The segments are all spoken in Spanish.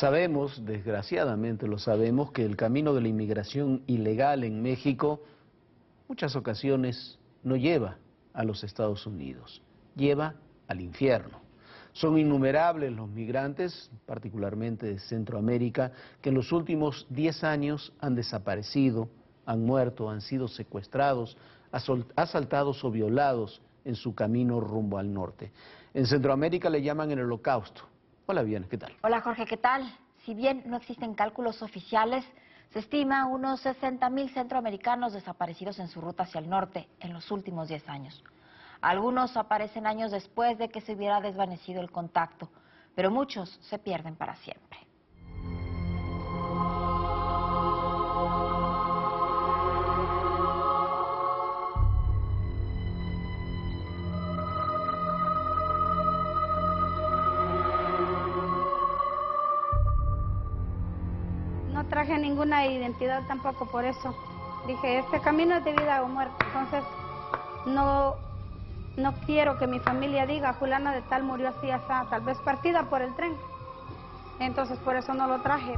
Sabemos, desgraciadamente lo sabemos, que el camino de la inmigración ilegal en México muchas ocasiones no lleva a los Estados Unidos, lleva al infierno. Son innumerables los migrantes, particularmente de Centroamérica, que en los últimos 10 años han desaparecido, han muerto, han sido secuestrados, asaltados o violados en su camino rumbo al norte. En Centroamérica le llaman el Holocausto. Hola, bien, ¿qué tal? Hola, Jorge, ¿qué tal? Si bien no existen cálculos oficiales, se estima unos 60,000 centroamericanos desaparecidos en su ruta hacia el norte en los últimos 10 años. Algunos aparecen años después de que se hubiera desvanecido el contacto, pero muchos se pierden para siempre. No traje ninguna identidad tampoco por eso. Dije, este camino es de vida o muerte, entonces no quiero que mi familia diga, fulana de tal murió así, así, tal vez partida por el tren. Entonces por eso no lo traje.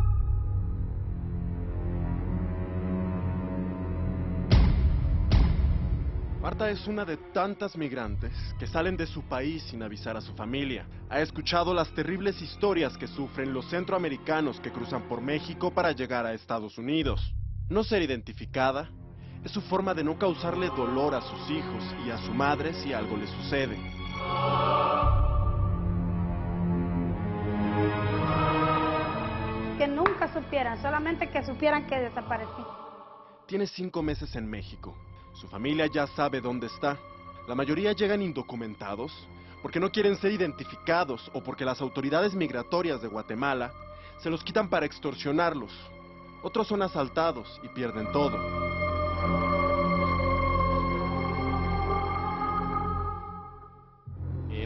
Marta es una de tantas migrantes que salen de su país sin avisar a su familia. Ha escuchado las terribles historias que sufren los centroamericanos que cruzan por México para llegar a Estados Unidos. No ser identificada es su forma de no causarle dolor a sus hijos y a su madre si algo le sucede. Que nunca supieran, solamente que supieran que desaparecí. Tiene 5 meses en México. Su familia ya sabe dónde está. La mayoría llegan indocumentados porque no quieren ser identificados o porque las autoridades migratorias de Guatemala se los quitan para extorsionarlos. Otros son asaltados y pierden todo.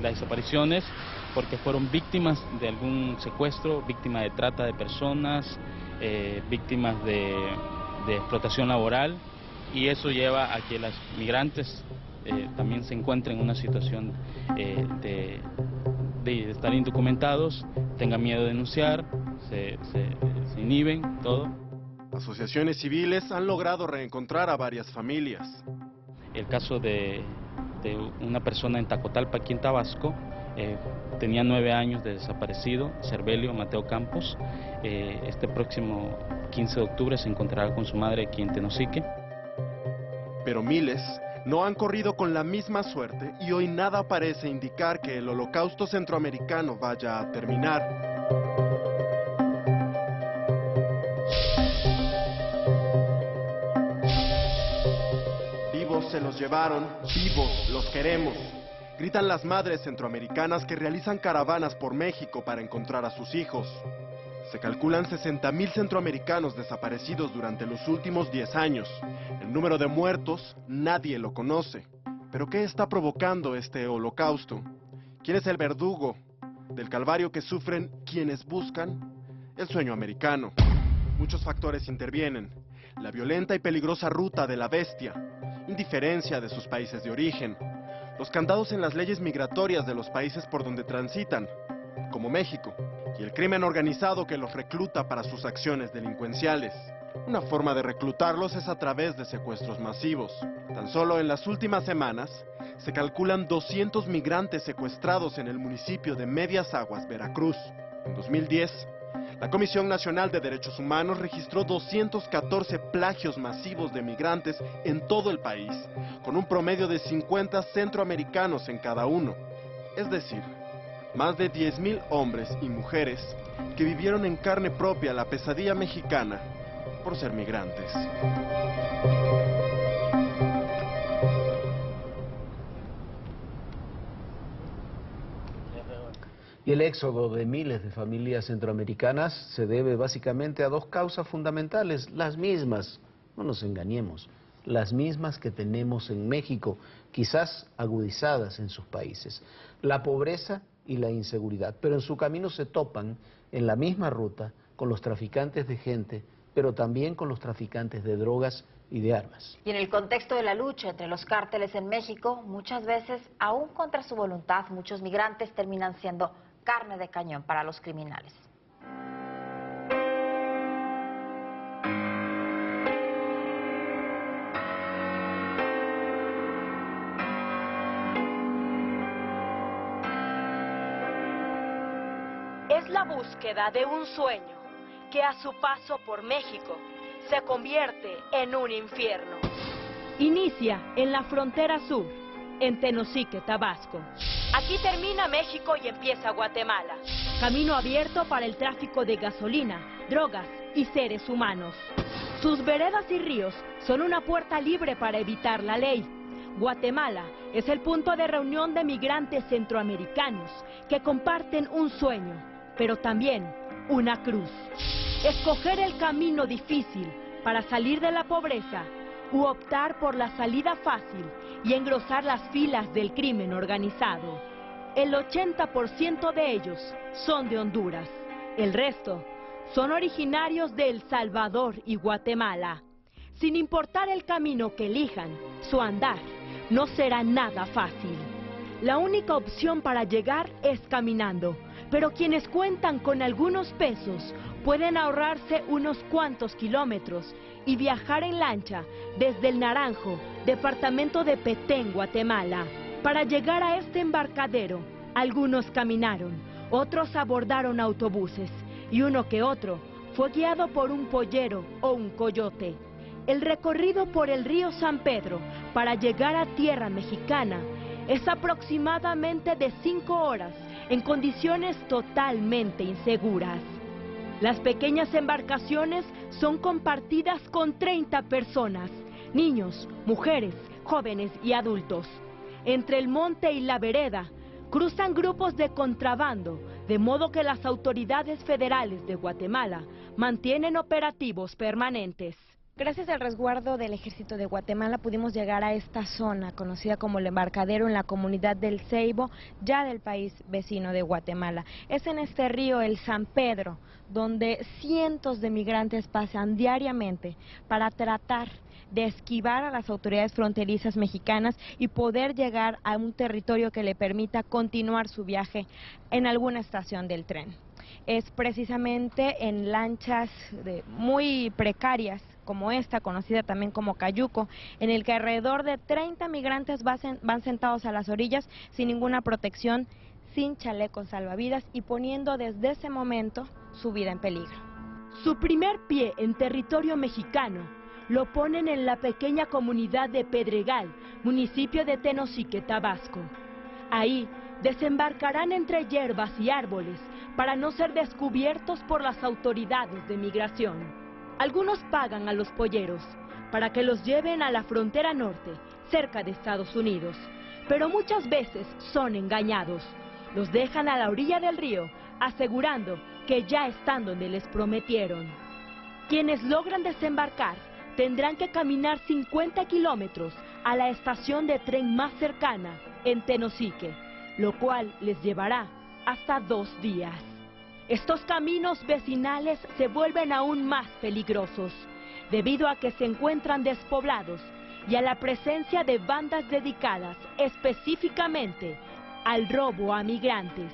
Las desapariciones porque fueron víctimas de algún secuestro, víctimas de trata de personas, víctimas de explotación laboral, y eso lleva a que las migrantes también se encuentren en una situación de estar indocumentados, tengan miedo de denunciar, se inhiben, todo. Asociaciones civiles han logrado reencontrar a varias familias. El caso de una persona en Tacotalpa, aquí en Tabasco, tenía 9 años de desaparecido, Cervelio Mateo Campos. Este próximo 15 de octubre se encontrará con su madre aquí en Tenosique. Pero miles no han corrido con la misma suerte y hoy nada parece indicar que el holocausto centroamericano vaya a terminar. Vivos se los llevaron, vivos los queremos. Gritan las madres centroamericanas que realizan caravanas por México para encontrar a sus hijos. Se calculan 60,000 centroamericanos desaparecidos durante los últimos 10 años. El número de muertos nadie lo conoce. ¿Pero qué está provocando este holocausto? ¿Quién es el verdugo del calvario que sufren quienes buscan el sueño americano? Muchos factores intervienen. La violenta y peligrosa ruta de la bestia, indiferencia de sus países de origen, los candados en las leyes migratorias de los países por donde transitan, como México, y el crimen organizado que los recluta para sus acciones delincuenciales. Una forma de reclutarlos es a través de secuestros masivos. Tan solo en las últimas semanas, se calculan 200 migrantes secuestrados en el municipio de Medias Aguas, Veracruz. En 2010, la Comisión Nacional de Derechos Humanos registró 214 plagios masivos de migrantes en todo el país, con un promedio de 50 centroamericanos en cada uno. Es decir, más de 10,000 hombres y mujeres que vivieron en carne propia la pesadilla mexicana por ser migrantes. Y el éxodo de miles de familias centroamericanas se debe básicamente a 2 causas fundamentales, las mismas, no nos engañemos, las mismas que tenemos en México, quizás agudizadas en sus países: la pobreza y la inseguridad, pero en su camino se topan en la misma ruta con los traficantes de gente, pero también con los traficantes de drogas y de armas. Y en el contexto de la lucha entre los cárteles en México, muchas veces, aún contra su voluntad, muchos migrantes terminan siendo carne de cañón para los criminales. Es la búsqueda de un sueño que a su paso por México se convierte en un infierno. Inicia en la frontera sur, en Tenosique, Tabasco. Aquí termina México y empieza Guatemala. Camino abierto para el tráfico de gasolina, drogas y seres humanos. Sus veredas y ríos son una puerta libre para evitar la ley. Guatemala es el punto de reunión de migrantes centroamericanos que comparten un sueño, pero también una cruz. Escoger el camino difícil para salir de la pobreza u optar por la salida fácil y engrosar las filas del crimen organizado. El 80% de ellos son de Honduras. El resto son originarios de El Salvador y Guatemala. Sin importar el camino que elijan, su andar no será nada fácil. La única opción para llegar es caminando, pero quienes cuentan con algunos pesos pueden ahorrarse unos cuantos kilómetros y viajar en lancha desde El Naranjo, departamento de Petén, Guatemala. Para llegar a este embarcadero, algunos caminaron, otros abordaron autobuses y uno que otro fue guiado por un pollero o un coyote. El recorrido por el río San Pedro para llegar a tierra mexicana es aproximadamente de 5 horas en condiciones totalmente inseguras. Las pequeñas embarcaciones son compartidas con 30 personas, niños, mujeres, jóvenes y adultos. Entre el monte y la vereda cruzan grupos de contrabando, de modo que las autoridades federales de Guatemala mantienen operativos permanentes. Gracias al resguardo del Ejército de Guatemala pudimos llegar a esta zona conocida como el Embarcadero en la comunidad del Ceibo, ya del país vecino de Guatemala. Es en este río, el San Pedro, donde cientos de migrantes pasan diariamente para tratar de esquivar a las autoridades fronterizas mexicanas y poder llegar a un territorio que le permita continuar su viaje en alguna estación del tren. Es precisamente en lanchas muy precarias, como esta, conocida también como cayuco, en el que alrededor de 30 migrantes van sentados a las orillas sin ninguna protección, sin chalecos salvavidas y poniendo desde ese momento su vida en peligro. Su primer pie en territorio mexicano lo ponen en la pequeña comunidad de Pedregal, municipio de Tenosique, Tabasco. Ahí desembarcarán entre hierbas y árboles para no ser descubiertos por las autoridades de migración. Algunos pagan a los polleros para que los lleven a la frontera norte, cerca de Estados Unidos, pero muchas veces son engañados. Los dejan a la orilla del río, asegurando que ya están donde les prometieron. Quienes logran desembarcar tendrán que caminar 50 kilómetros a la estación de tren más cercana, en Tenosique, lo cual les llevará hasta 2 días. Estos caminos vecinales se vuelven aún más peligrosos, debido a que se encuentran despoblados y a la presencia de bandas dedicadas específicamente al robo a migrantes.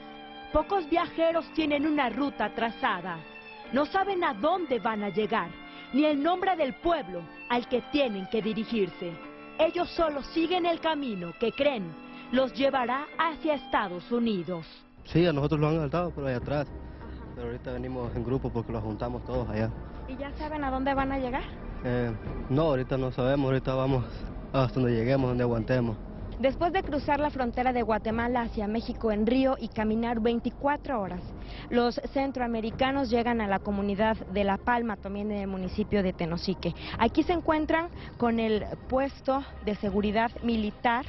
Pocos viajeros tienen una ruta trazada, no saben a dónde van a llegar, ni el nombre del pueblo al que tienen que dirigirse. Ellos solo siguen el camino que creen los llevará hacia Estados Unidos. Sí, a nosotros lo han asaltado por allá atrás. Pero ahorita venimos en grupo porque los juntamos todos allá. ¿Y ya saben a dónde van a llegar? No, ahorita no sabemos, ahorita vamos hasta donde lleguemos, donde aguantemos. Después de cruzar la frontera de Guatemala hacia México en río y caminar 24 horas, los centroamericanos llegan a la comunidad de La Palma, también en el municipio de Tenosique. Aquí se encuentran con el puesto de seguridad militar,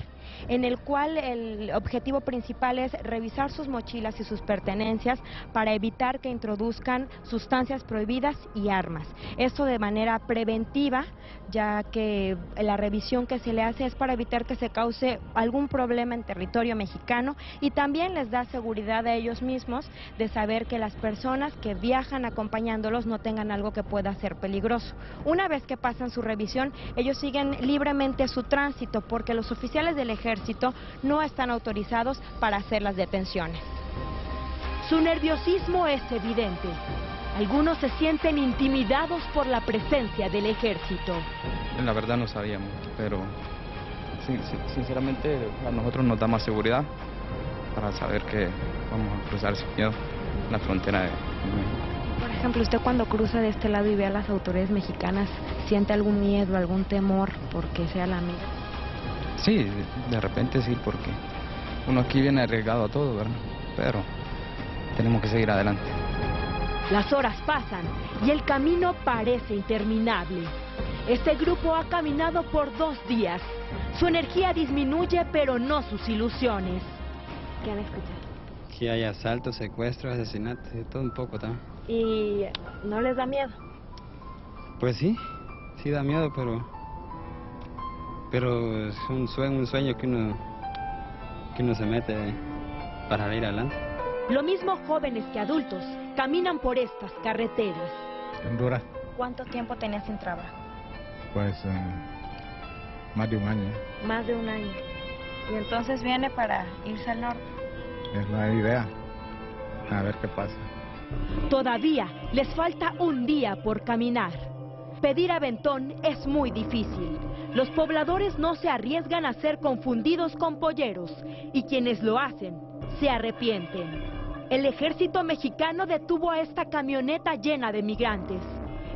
en el cual el objetivo principal es revisar sus mochilas y sus pertenencias para evitar que introduzcan sustancias prohibidas y armas. Esto de manera preventiva, ya que la revisión que se le hace es para evitar que se cause algún problema en territorio mexicano y también les da seguridad a ellos mismos de saber que las personas que viajan acompañándolos no tengan algo que pueda ser peligroso. Una vez que pasan su revisión, ellos siguen libremente su tránsito porque los oficiales del ejército no están autorizados para hacer las detenciones. Su nerviosismo es evidente. Algunos se sienten intimidados por la presencia del ejército. La verdad no sabíamos, pero sinceramente a nosotros nos da más seguridad para saber que vamos a cruzar sin miedo. la frontera de México. Por ejemplo, usted cuando cruza de este lado y ve a las autoridades mexicanas, ¿siente algún miedo, algún temor porque sea la migra? Sí, de repente sí, porque uno aquí viene arriesgado a todo, ¿verdad? Pero tenemos que seguir adelante. Las horas pasan y el camino parece interminable. Este grupo ha caminado por 2 días. Su energía disminuye, pero no sus ilusiones. ¿Qué han escuchado? Que hay asaltos, secuestros, asesinatos, y todo un poco también. ¿Y no les da miedo? Pues sí, sí da miedo, pero es un sueño que uno se mete para ir adelante. Lo mismo jóvenes que adultos caminan por estas carreteras. Honduras, ¿Cuánto tiempo tenía sin trabajo? pues más de un año. Más de un año. ¿Y entonces viene para irse al norte? Es la idea. A ver qué pasa. Todavía les falta un día por caminar. Pedir aventón es muy difícil. Los pobladores no se arriesgan a ser confundidos con polleros y quienes lo hacen se arrepienten. El ejército mexicano detuvo a esta camioneta llena de migrantes.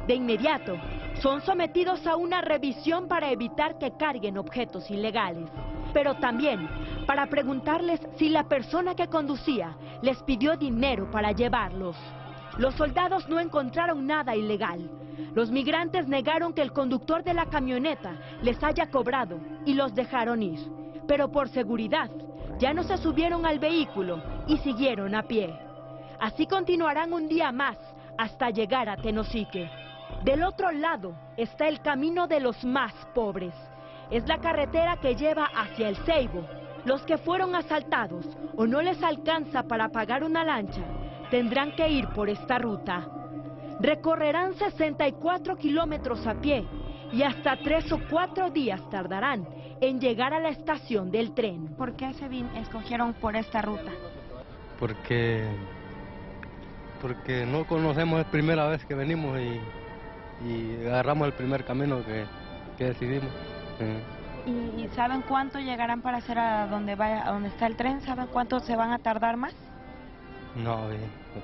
De inmediato, son sometidos a una revisión para evitar que carguen objetos ilegales, pero también para preguntarles si la persona que conducía les pidió dinero para llevarlos. Los soldados no encontraron nada ilegal. Los migrantes negaron que el conductor de la camioneta les haya cobrado y los dejaron ir. Pero por seguridad, ya no se subieron al vehículo y siguieron a pie. Así continuarán un día más hasta llegar a Tenosique. Del otro lado está el camino de los más pobres. Es la carretera que lleva hacia el Ceibo. Los que fueron asaltados o no les alcanza para pagar una lancha, tendrán que ir por esta ruta. Recorrerán 64 kilómetros a pie y hasta 3 o 4 días tardarán en llegar a la estación del tren. ¿Por qué escogieron por esta ruta? Porque no conocemos, es primera vez que venimos y agarramos el primer camino que decidimos. ¿Y saben cuánto llegarán para hacer a donde está el tren? ¿Saben cuánto se van a tardar más? No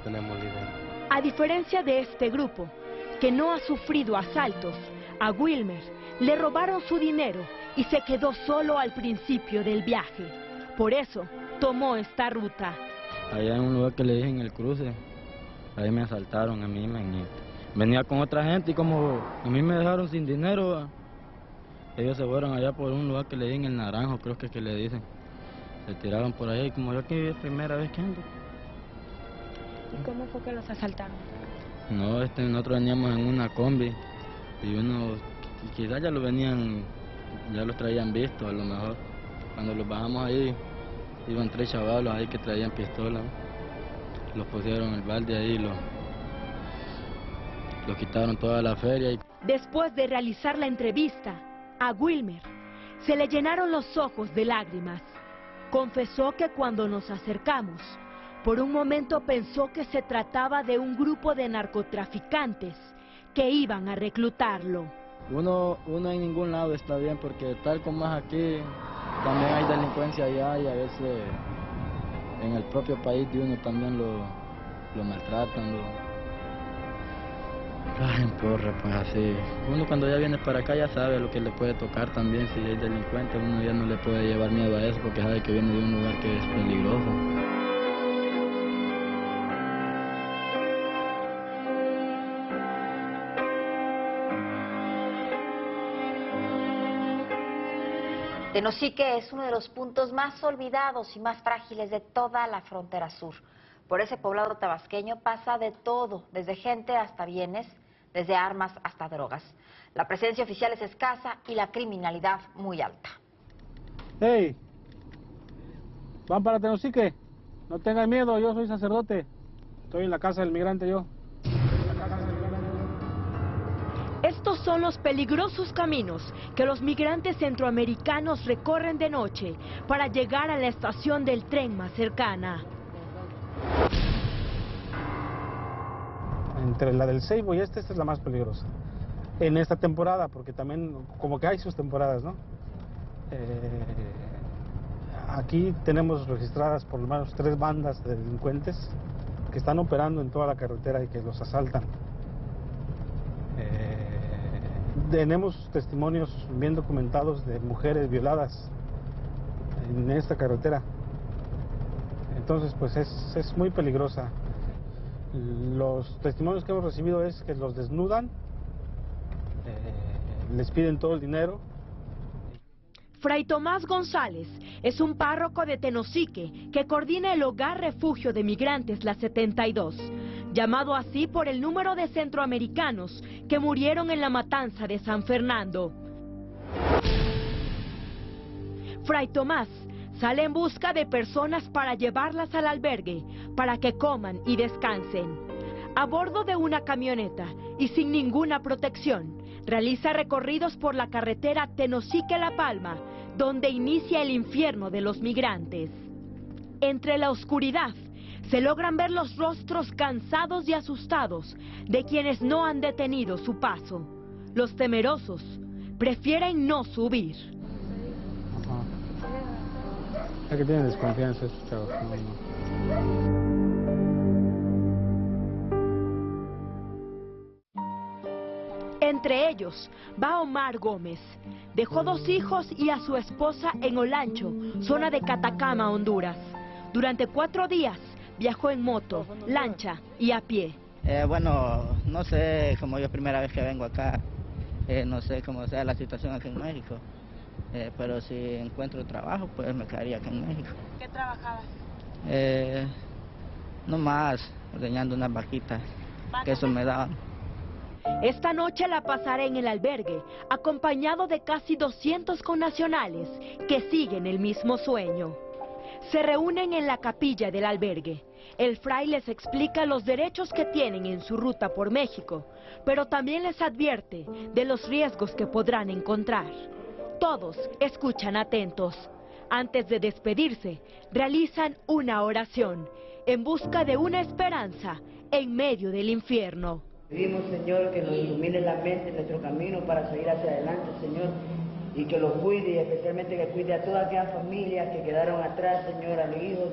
tenemos idea. A diferencia de este grupo, que no ha sufrido asaltos, a Wilmer le robaron su dinero y se quedó solo al principio del viaje. Por eso tomó esta ruta. Allá en un lugar que le dije en el cruce, ahí me asaltaron a mí, venía con otra gente y como a mí me dejaron sin dinero, ellos se fueron allá por un lugar que le di en el Naranjo, creo que le dicen. Se tiraron por ahí, como yo aquí es primera vez que ando. ¿Y cómo fue que los asaltaron? No, nosotros veníamos en una combi y quizás ya los traían visto a lo mejor. Cuando los bajamos ahí, iban 3 chavalos ahí que traían pistolas. Los pusieron en el balde ahí, los quitaron toda la feria. Después de realizar la entrevista, a Wilmer se le llenaron los ojos de lágrimas. Confesó que cuando nos acercamos, por un momento pensó que se trataba de un grupo de narcotraficantes que iban a reclutarlo. Uno en ningún lado está bien porque tal como es aquí, también hay delincuencia allá y a veces en el propio país de uno también lo maltratan, porra, pues así. Uno cuando ya viene para acá ya sabe lo que le puede tocar también, si es delincuente uno ya no le puede llevar miedo a eso porque sabe que viene de un lugar que es peligroso. Tenosique es uno de los puntos más olvidados y más frágiles de toda la frontera sur. Por ese poblado tabasqueño pasa de todo, desde gente hasta bienes, desde armas hasta drogas. La presencia oficial es escasa y la criminalidad muy alta. ¡Hey! ¿Van para Tenosique? No tengan miedo, yo soy sacerdote. Estoy en la casa del migrante yo. Estos son los peligrosos caminos que los migrantes centroamericanos recorren de noche para llegar a la estación del tren más cercana. Entre la del Ceibo y esta es la más peligrosa. En esta temporada, porque también como que hay sus temporadas, ¿no? Aquí tenemos registradas por lo menos 3 bandas de delincuentes que están operando en toda la carretera y que los asaltan. Tenemos testimonios bien documentados de mujeres violadas en esta carretera. Entonces, pues es muy peligrosa. Los testimonios que hemos recibido es que los desnudan, les piden todo el dinero. Fray Tomás González es un párroco de Tenosique que coordina el Hogar Refugio de Migrantes La 72, llamado así por el número de centroamericanos que murieron en la matanza de San Fernando. Fray Tomás sale en busca de personas para llevarlas al albergue, para que coman y descansen. A bordo de una camioneta y sin ninguna protección, realiza recorridos por la carretera Tenosique-La Palma, donde inicia el infierno de los migrantes. Entre la oscuridad, se logran ver los rostros cansados y asustados de quienes no han detenido su paso. Los temerosos prefieren no subir. Es que tienen desconfianza estos chavos. Entre ellos va Omar Gómez. Dejó 2 hijos y a su esposa en Olancho, zona de Catacama, Honduras. Durante 4 días viajó en moto, lancha y a pie. Bueno, no sé, como yo primera vez que vengo acá, no sé cómo sea la situación aquí en México. Pero si encuentro trabajo, pues me quedaría aquí en México. ¿Qué trabajabas? No más, ordeñando unas vaquitas, que eso me daban. Esta noche la pasaré en el albergue, acompañado de casi 200 connacionales que siguen el mismo sueño. Se reúnen en la capilla del albergue. El fray les explica los derechos que tienen en su ruta por México, pero también les advierte de los riesgos que podrán encontrar. Todos escuchan atentos. Antes de despedirse, realizan una oración en busca de una esperanza en medio del infierno. Pedimos, Señor, que nos ilumine la mente en nuestro camino para seguir hacia adelante, Señor, y que los cuide, y especialmente que cuide a todas aquellas familias que quedaron atrás, Señor, a mis hijos.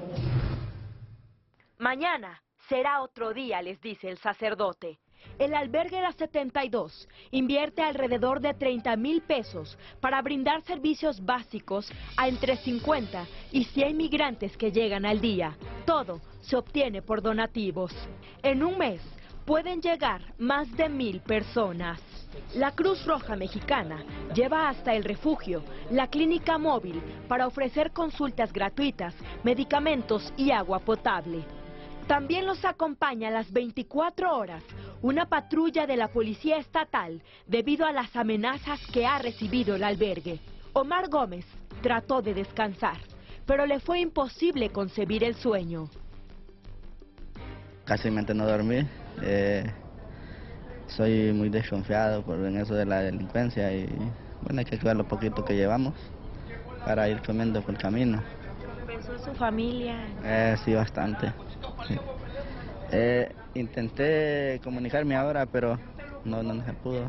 Mañana será otro día, les dice el sacerdote. El albergue La 72 invierte alrededor de 30,000 pesos para brindar servicios básicos a entre 50 y 100 migrantes que llegan al día. Todo se obtiene por donativos. En un mes pueden llegar más de 1,000 personas. La Cruz Roja Mexicana lleva hasta el refugio la clínica móvil para ofrecer consultas gratuitas, medicamentos y agua potable. También los acompaña a las 24 horas una patrulla de la Policía Estatal debido a las amenazas que ha recibido el albergue. Omar Gómez trató de descansar, pero le fue imposible concebir el sueño. Casi no dormí. Soy muy desconfiado en eso de la delincuencia y bueno, hay que cuidar lo poquito que llevamos para ir comiendo por el camino. ¿Pensó en su familia? Sí, bastante. Sí. Intenté comunicarme ahora, pero no se pudo.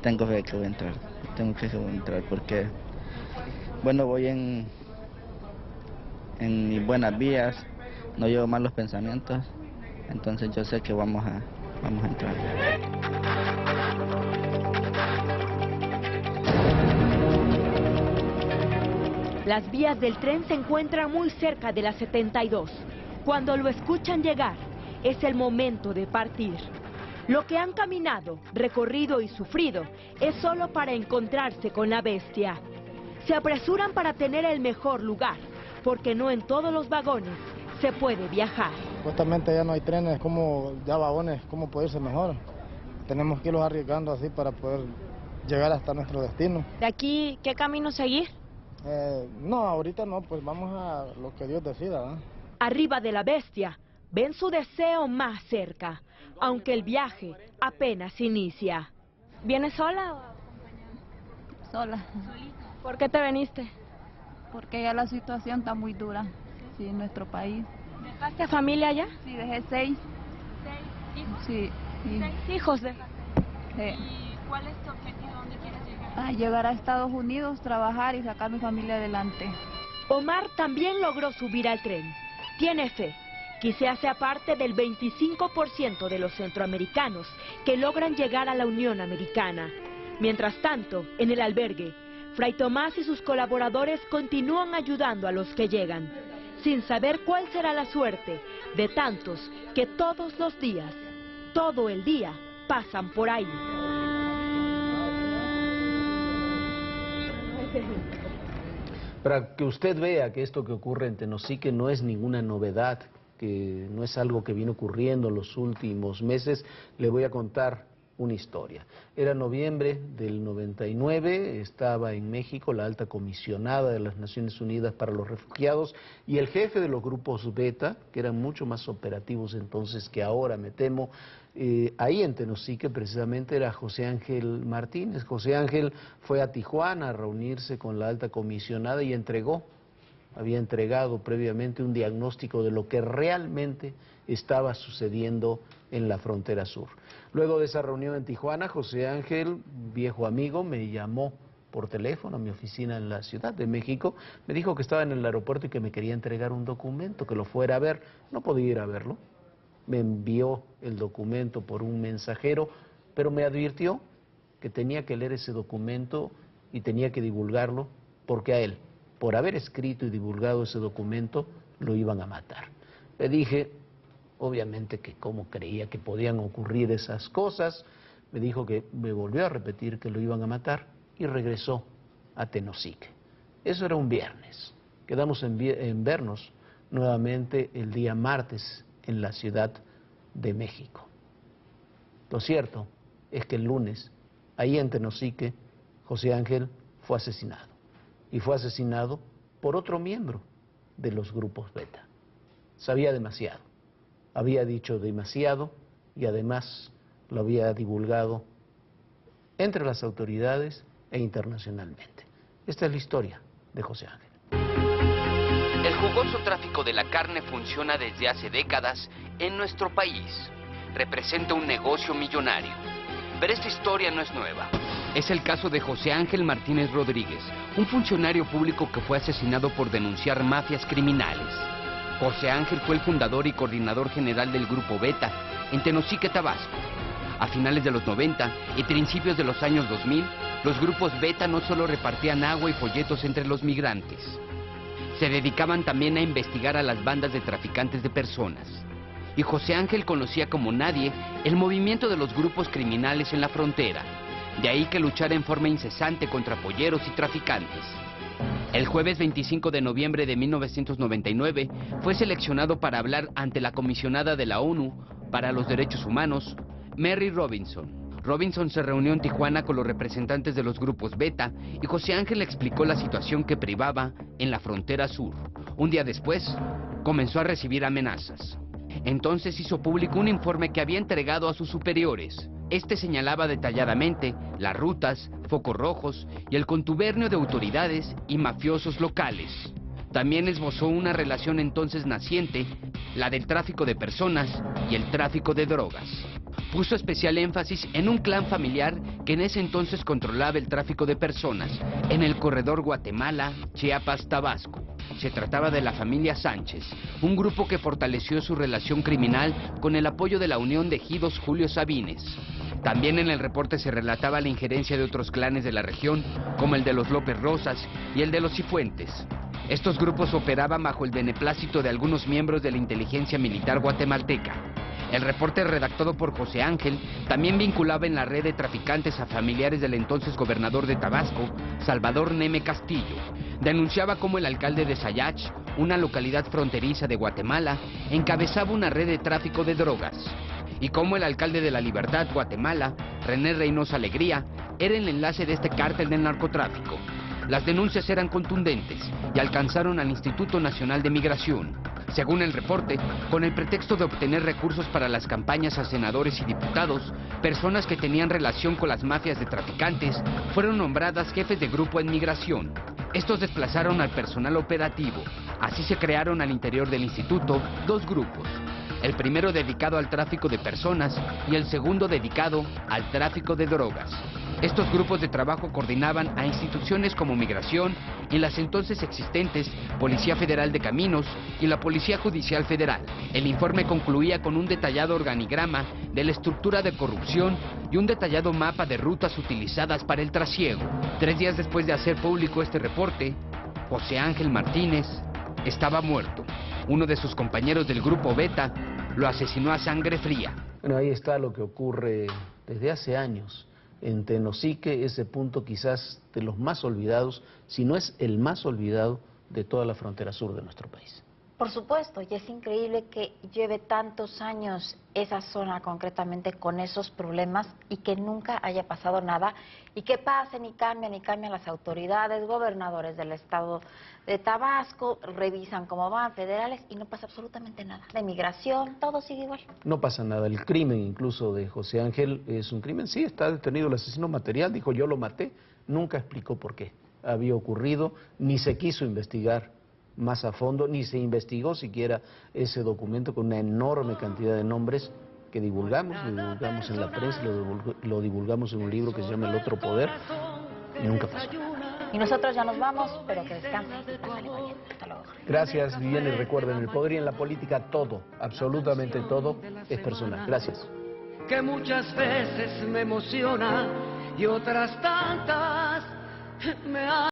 Tengo que voy a entrar, porque bueno, voy en mis buenas vías, no llevo malos pensamientos, entonces yo sé que vamos a entrar. Las vías del tren se encuentran muy cerca de la 72. Cuando lo escuchan llegar, es el momento de partir. Lo que han caminado, recorrido y sufrido es solo para encontrarse con la bestia. Se apresuran para tener el mejor lugar, porque no en todos los vagones se puede viajar. Supuestamente ya no hay trenes, ya vagones, ¿cómo puede ser mejor? Tenemos que irlos arriesgando así para poder llegar hasta nuestro destino. ¿De aquí qué camino seguir? No, ahorita no, pues vamos a lo que Dios decida, ¿eh? Arriba de la bestia, ven su deseo más cerca, aunque el viaje apenas inicia. ¿Vienes sola o acompañada? Sola. ¿Por qué te viniste? Porque ya la situación está muy dura, sí, en nuestro país. ¿Dejaste familia allá? Sí, dejé 6. ¿6 hijos? Sí. 6 hijos dejaste. Sí. ¿Y cuál es tu objetivo? ¿Dónde quieres llegar? Llegar a Estados Unidos, trabajar y sacar a mi familia adelante. Omar también logró subir al tren. Tiene fe quizá sea parte del 25% de los centroamericanos que logran llegar a la Unión Americana. Mientras tanto, en el albergue, Fray Tomás y sus colaboradores continúan ayudando a los que llegan, sin saber cuál será la suerte de tantos que todos los días, todo el día, pasan por ahí. Para que usted vea que esto que ocurre en Tenosique no es ninguna novedad, que no es algo que viene ocurriendo en los últimos meses, le voy a contar una historia. Era noviembre del 99, estaba en México la alta comisionada de las Naciones Unidas para los Refugiados y el jefe de los grupos Beta, que eran mucho más operativos entonces que ahora, me temo, ahí en Tenosique precisamente era José Ángel Martínez. José Ángel fue a Tijuana a reunirse con la alta comisionada y había entregado previamente un diagnóstico de lo que realmente estaba sucediendo en la frontera sur. Luego de esa reunión en Tijuana, José Ángel, viejo amigo, me llamó por teléfono a mi oficina en la Ciudad de México, me dijo que estaba en el aeropuerto y que me quería entregar un documento, que lo fuera a ver. No podía ir a verlo, me envió el documento por un mensajero, pero me advirtió que tenía que leer ese documento y tenía que divulgarlo, porque a él, por haber escrito y divulgado ese documento, lo iban a matar. Le dije, obviamente, que cómo creía que podían ocurrir esas cosas. Me dijo que me volvió a repetir que lo iban a matar y regresó a Tenosique. Eso era un viernes. Quedamos en vernos nuevamente el día martes en la Ciudad de México. Lo cierto es que el lunes, ahí en Tenosique, José Ángel fue asesinado. Y fue asesinado por otro miembro de los grupos Beta. Sabía demasiado, había dicho demasiado y además lo había divulgado entre las autoridades e internacionalmente. Esta es la historia de José Ángel. El jugoso tráfico de la carne funciona desde hace décadas en nuestro país. Representa un negocio millonario. Pero esta historia no es nueva. Es el caso de José Ángel Martínez Rodríguez, un funcionario público que fue asesinado por denunciar mafias criminales. José Ángel fue el fundador y coordinador general del Grupo Beta en Tenosique, Tabasco. A finales de los 90 y principios de los años 2000, los grupos Beta no solo repartían agua y folletos entre los migrantes, se dedicaban también a investigar a las bandas de traficantes de personas. Y José Ángel conocía como nadie el movimiento de los grupos criminales en la frontera. De ahí que luchara en forma incesante contra polleros y traficantes. El jueves 25 de noviembre de 1999 fue seleccionado para hablar ante la comisionada de la ONU para los Derechos Humanos, Mary Robinson. Robinson se reunió en Tijuana con los representantes de los grupos Beta y José Ángel explicó la situación que privaba en la frontera sur. Un día después, comenzó a recibir amenazas. Entonces hizo público un informe que había entregado a sus superiores. Este señalaba detalladamente las rutas, focos rojos y el contubernio de autoridades y mafiosos locales. También esbozó una relación entonces naciente, la del tráfico de personas y el tráfico de drogas. Puso especial énfasis en un clan familiar que en ese entonces controlaba el tráfico de personas en el corredor Guatemala, Chiapas, Tabasco. Se trataba de la familia Sánchez, un grupo que fortaleció su relación criminal con el apoyo de la Unión de Ejidos Julio Sabines. También en el reporte se relataba la injerencia de otros clanes de la región, como el de los López Rosas y el de los Cifuentes. Estos grupos operaban bajo el beneplácito de algunos miembros de la inteligencia militar guatemalteca. El reporte redactado por José Ángel también vinculaba en la red de traficantes a familiares del entonces gobernador de Tabasco, Salvador Neme Castillo. Denunciaba cómo el alcalde de Sayach, una localidad fronteriza de Guatemala, encabezaba una red de tráfico de drogas. Y cómo el alcalde de La Libertad, Guatemala, René Reynosa Alegría, era el enlace de este cártel del narcotráfico. Las denuncias eran contundentes y alcanzaron al Instituto Nacional de Migración. Según el reporte, con el pretexto de obtener recursos para las campañas a senadores y diputados, personas que tenían relación con las mafias de traficantes fueron nombradas jefes de grupo en migración. Estos desplazaron al personal operativo. Así se crearon al interior del instituto dos grupos. El primero dedicado al tráfico de personas y el segundo dedicado al tráfico de drogas. Estos grupos de trabajo coordinaban a instituciones como Migración y las entonces existentes Policía Federal de Caminos y la Policía Judicial Federal. El informe concluía con un detallado organigrama de la estructura de corrupción y un detallado mapa de rutas utilizadas para el trasiego. 3 días después de hacer público este reporte, José Ángel Martínez estaba muerto. Uno de sus compañeros del Grupo Beta lo asesinó a sangre fría. Bueno, ahí está lo que ocurre desde hace años en Tenosique, ese punto quizás de los más olvidados, si no es el más olvidado de toda la frontera sur de nuestro país. Por supuesto, y es increíble que lleve tantos años esa zona concretamente con esos problemas y que nunca haya pasado nada y que pasen y cambian las autoridades, gobernadores del estado de Tabasco, revisan cómo van, federales, y no pasa absolutamente nada. La inmigración, todo sigue igual. No pasa nada. El crimen incluso de José Ángel es un crimen, sí, está detenido el asesino material, dijo yo lo maté, nunca explicó por qué había ocurrido, ni se quiso investigar más a fondo, ni se investigó siquiera ese documento con una enorme cantidad de nombres que divulgamos en la prensa, lo divulgamos en un libro que se llama El Otro Poder, y nunca pasó. Y nosotros ya nos vamos, pero que descansen y pásenle muy bien. Hasta luego. Gracias, Viviana, y recuerden, en el poder y en la política todo, absolutamente todo, es personal. Gracias. Que muchas veces me emociona y otras tantas me